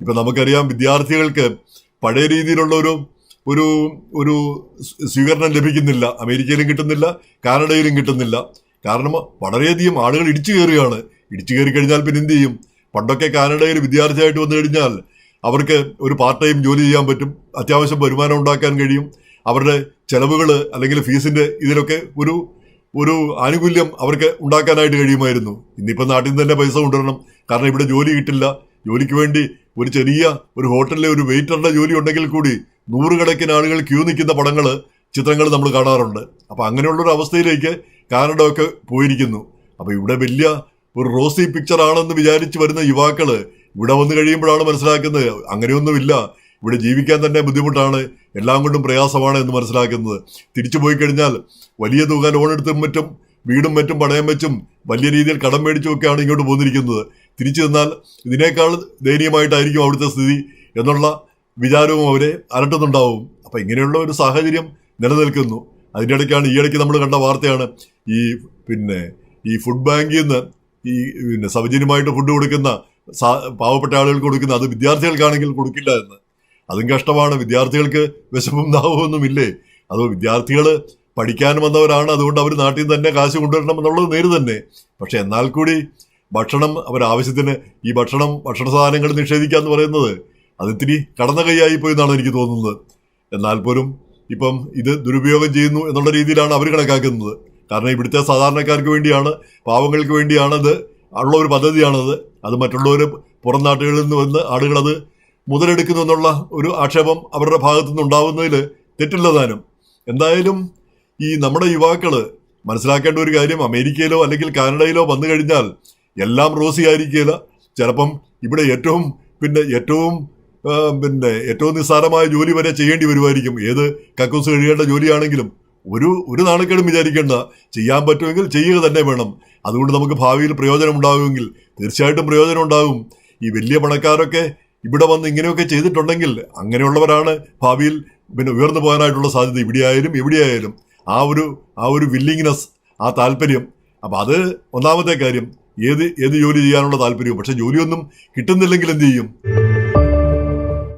ഇപ്പം നമുക്കറിയാം വിദ്യാർത്ഥികൾക്ക് പഴയ രീതിയിലുള്ള ഒരു ഒരു സ്വീകരണം ലഭിക്കുന്നില്ല. അമേരിക്കയിലും കിട്ടുന്നില്ല, കാനഡയിലും കിട്ടുന്നില്ല. കാരണം വളരെയധികം ആളുകൾ ഇടിച്ചു കയറുകയാണ്. ഇടിച്ചു കയറി കഴിഞ്ഞാൽ പിന്നെ എന്ത് ചെയ്യും? പണ്ടൊക്കെ കാനഡയിൽ വിദ്യാർത്ഥിയായിട്ട് വന്നു കഴിഞ്ഞാൽ അവർക്ക് ഒരു പാർട്ട് ടൈം ജോലി ചെയ്യാൻ പറ്റും, അത്യാവശ്യം വരുമാനം ഉണ്ടാക്കാൻ കഴിയും, അവരുടെ ചെലവുകൾ അല്ലെങ്കിൽ ഫീസിന്റെ ഇതിലൊക്കെ ഒരു ആനുകൂല്യം അവർക്ക് ഉണ്ടാക്കാനായിട്ട് കഴിയുമായിരുന്നു. ഇന്നിപ്പോൾ നാട്ടിൽ നിന്ന് തന്നെ പൈസ കൊണ്ടുവരണം, കാരണം ഇവിടെ ജോലി കിട്ടില്ല. ജോലിക്ക് വേണ്ടി ഒരു ചെറിയ ഒരു ഹോട്ടലിലെ ഒരു വെയിറ്ററുടെ ജോലി ഉണ്ടെങ്കിൽ കൂടി നൂറുകണക്കിന് ആളുകൾ ക്യൂ നിൽക്കുന്ന ചിത്രങ്ങൾ നമ്മൾ കാണാറുണ്ട്. അപ്പോൾ അങ്ങനെയുള്ളൊരു അവസ്ഥയിലേക്ക് കാനഡ ഒക്കെ പോയിരിക്കുന്നു. അപ്പോൾ ഇവിടെ വലിയ ഒരു റോസി പിക്ചർ ആണെന്ന് വിചാരിച്ച് വരുന്ന യുവാക്കള് ഇവിടെ വന്നു കഴിയുമ്പോഴാണ് മനസ്സിലാക്കുന്നത് അങ്ങനെയൊന്നുമില്ല, ഇവിടെ ജീവിക്കാൻ തന്നെ ബുദ്ധിമുട്ടാണ്, എല്ലാം കൊണ്ടും പ്രയാസമാണ് എന്ന് മനസ്സിലാക്കുന്നത്. തിരിച്ചു പോയി കഴിഞ്ഞാൽ വലിയ തുക ലോൺ എടുത്തും മറ്റും വീടും മറ്റും പണയം വെച്ചും വലിയ രീതിയിൽ കടം മേടിച്ചുമൊക്കെയാണ് ഇങ്ങോട്ട് പോന്നിരിക്കുന്നത്. തിരിച്ചു ചെന്നാൽ ഇതിനേക്കാൾ ദയനീയമായിട്ടായിരിക്കും അവിടുത്തെ സ്ഥിതി എന്നുള്ള വിചാരവും അവരെ അലട്ടുന്നുണ്ടാവും. അപ്പം ഇങ്ങനെയുള്ള ഒരു സാഹചര്യം നിലനിൽക്കുന്നു. അതിൻ്റെ ഇടയ്ക്കാണ് ഈയിടയ്ക്ക് നമ്മൾ കണ്ട വാർത്തയാണ് ഈ ഫുഡ് ബാങ്കിൽ നിന്ന് സൗജന്യമായിട്ട് ഫുഡ് കൊടുക്കുന്ന പാവപ്പെട്ട ആളുകൾക്ക് കൊടുക്കുന്ന അത് വിദ്യാർത്ഥികൾക്കാണെങ്കിൽ കൊടുക്കില്ല എന്ന്. അതും കഷ്ടമാണ്. വിദ്യാർത്ഥികൾക്ക് വിശപ്പും ദാഹമൊന്നുമില്ലേ? അതോ വിദ്യാർത്ഥികൾ പഠിക്കാൻ വന്നവരാണ്, അതുകൊണ്ട് അവർ നാട്ടിൽ നിന്ന് തന്നെ കാശ് കൊണ്ടുവരണം എന്നുള്ളത് നേര് തന്നെ. പക്ഷെ എന്നാൽ കൂടി ഭക്ഷണം അവരാവശ്യത്തിന് ഈ ഭക്ഷണ സാധനങ്ങൾ നിഷേധിക്കുക എന്ന് പറയുന്നത് അതിത്തിരി കടന്ന കൈയായി പോയി എന്നാണ് എനിക്ക് തോന്നുന്നത്. എന്നാൽ പോലും ഇപ്പം ഇത് ദുരുപയോഗം ചെയ്യുന്നു എന്നുള്ള രീതിയിലാണ് അവർ കണക്കാക്കുന്നത്. കാരണം ഇവിടുത്തെ സാധാരണക്കാർക്ക് വേണ്ടിയാണ്, പാവങ്ങൾക്ക് വേണ്ടിയാണത് ഉള്ള ഒരു പദ്ധതിയാണത്. അത് മറ്റുള്ളവർ പുറം നാട്ടുകളിൽ നിന്ന് വന്ന് ആളുകളത് മുതലെടുക്കുന്നു എന്നുള്ള ഒരു ആക്ഷേപം അവരുടെ ഭാഗത്തു നിന്നുണ്ടാവുന്നതിൽ തെറ്റില്ലതാനും. എന്തായാലും ഈ നമ്മുടെ യുവാക്കൾ മനസ്സിലാക്കേണ്ട ഒരു കാര്യം, അമേരിക്കയിലോ അല്ലെങ്കിൽ കാനഡയിലോ വന്നു കഴിഞ്ഞാൽ എല്ലാം റോസി ആയിരിക്കില്ല. ചിലപ്പം ഇവിടെ ഏറ്റവും നിസ്സാരമായ ജോലി വരെ ചെയ്യേണ്ടി വരുമായിരിക്കും. ഏത് കക്കൂസ് കഴിയേണ്ട ജോലിയാണെങ്കിലും ഒരു നാണക്കേടും വിചാരിക്കേണ്ട, ചെയ്യാൻ പറ്റുമെങ്കിൽ ചെയ്യുക തന്നെ വേണം. അതുകൊണ്ട് നമുക്ക് ഭാവിയിൽ പ്രയോജനം ഉണ്ടാകുമെങ്കിൽ തീർച്ചയായിട്ടും പ്രയോജനം ഉണ്ടാകും. ഈ വലിയ പണക്കാരൊക്കെ ഇവിടെ വന്ന് ഇങ്ങനെയൊക്കെ ചെയ്തിട്ടുണ്ടെങ്കിൽ അങ്ങനെയുള്ളവരാണ് ഭാവിയിൽ ഉയർന്നു പോകാനായിട്ടുള്ള സാധ്യത. ഇവിടെയായാലും എവിടെയായാലും ആ ഒരു വില്ലിങ്നെസ്, ആ താല്പര്യം. അപ്പം അത് ഒന്നാമത്തെ കാര്യം. ഏത് ജോലി ചെയ്യാനുള്ള താല്പര്യവും. പക്ഷെ ജോലിയൊന്നും കിട്ടുന്നില്ലെങ്കിൽ എന്ത് ചെയ്യും?